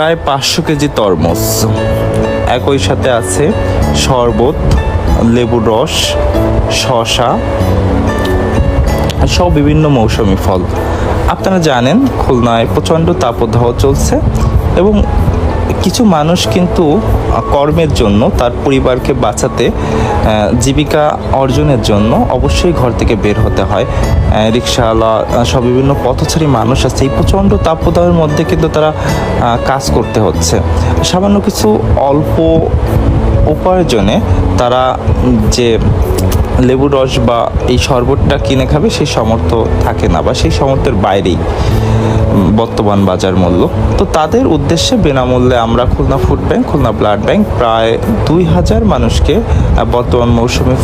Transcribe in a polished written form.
প্রায় 500 কেজি তরমুজ, একই সাথে আছে শরবত, লেবুর রস, শসা সব বিভিন্ন মৌসুমি ফল। আপনারা জানেন খুলনায় প্রচণ্ড তাপদাহ চলছে এবং কিছু মানুষ কিন্তু কর্মের জন্য তার পরিবারকে বাঁচাতে, জীবিকা অর্জনের জন্য অবশ্যই ঘর থেকে বের হতে হয়। রিক্সাওয়ালা সব বিভিন্ন পথচারী মানুষ আছে, এই প্রচণ্ড তাপদাহের মধ্যে কিন্তু তারা কাজ করতে হচ্ছে। সামান্য কিছু অল্প উপার্জনে তারা যে লেবুর রস বা এই শরবতটা কিনে খাবে সেই সামর্থ্য থাকে না, বা সেই সামর্থ্যের বাইরেই বর্তমান বাজার মূল্য। তো তাদের উদ্দেশ্যে বিনামূল্যে আমরা Khulna food bank, Khulna blood bank প্রায় 2000 মানুষকে বর্তমান মৌসুমে